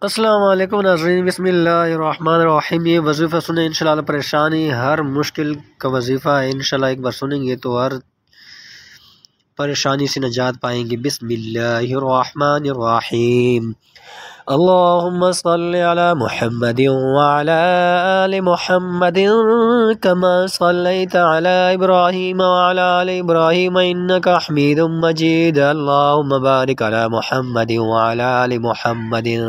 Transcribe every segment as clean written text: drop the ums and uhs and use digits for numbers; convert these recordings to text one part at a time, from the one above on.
अस्सलाम वालेकुम नाज़रीन, बिस्मिल्लाहिर्रहमानिर्रहीम। ये वजीफ़ा सुने इंशाल्लाह। परेशानी हर मुश्किल का वजीफ़ा है इंशाल्लाह। एक बार सुनेंगे तो हर परेशानी से निजात पाएंगे। बिस्मिल्लाहिर्रहमानिर्रहीम। अल्लाहुम्मा सल्लि अला मुहम्मदिन व अला आलि मुहम्मदिन कमा सल्लैता अला इब्राहीम व अला आलि इब्राहीम इन्नका हमीदुम मजीद। अल्लाहुम्मा बारिक अला मुहम्मदिन व अला आलि मुहम्मदिन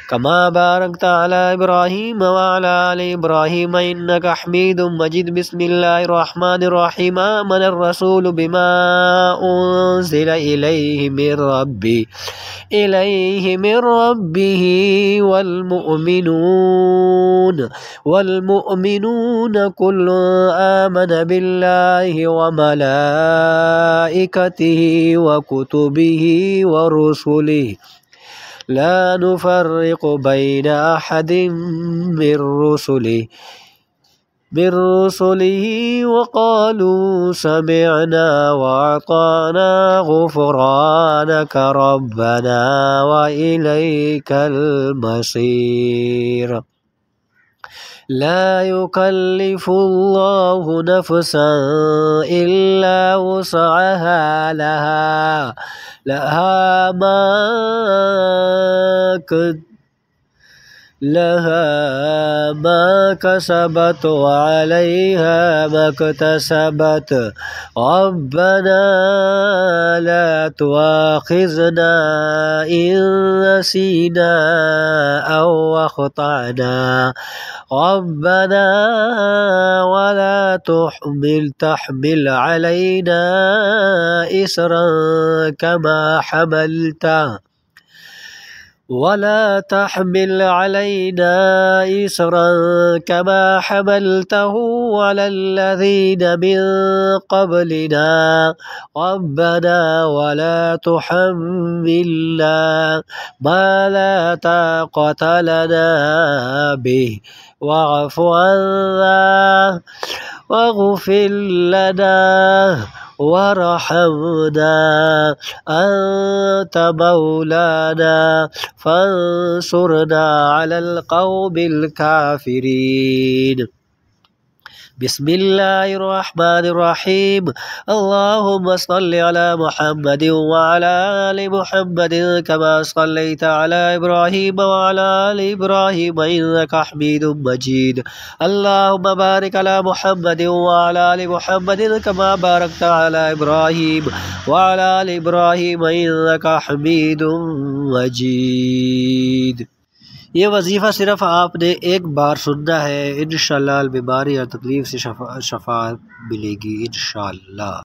कमा बारकता अला इब्राहीम व अला आलि इब्राहीम इन्नका हमीदुम मजीद। बिस्मिल्लाहिर्रहमानिर्रहीम। आमनर रसूलु बिमा उन्ज़िला इलैहि मिर रब्बिही वल्मुअमिनून कुल्लुन आमन बिल्लाहि व मलाइकतिही व कुतुबिही व रुसुलिही ला नुफ़र्रिक़ु बैना अहदिम मिर रुसुलिही व क़ालू समिअना व अताना गुफ़रानक रब्बना व इलैकल मसीर। ला युकल्लिफुल्लाहु नफ़्सन इल्ला वुसअहा लहा मा कसबत व अलैहा मक्तसबत। रब्बना ला तुआखिज़ना इन नसीना औ अख़्तअना। रब्बना वला तहमिल अलैना इसरन कमा हमलतहु ولا تحمل علينا إصرا كما حملته على الذين من قبلنا. ربنا ولا تحملنا ما لا طاقة لنا به واعف عنا واغفر لنا وارحمنا أنت مولانا فانصرنا على القوم الكافرين. بسم الله الرحمن الرحيم. اللهم صل على محمد وعلى آل محمد كما صليت على إبراهيم وعلى آل إبراهيم إنك حميد مجيد. اللهم بارك على محمد وعلى آل محمد كما باركت على إبراهيم وعلى آل إبراهيم إنك حميد मजीद। ये वजीफ़ा सिर्फ आपने एक बार सुनना है। इंशाअल्लाह बीमारी और तकलीफ से शफा मिलेगी इंशाअल्लाह।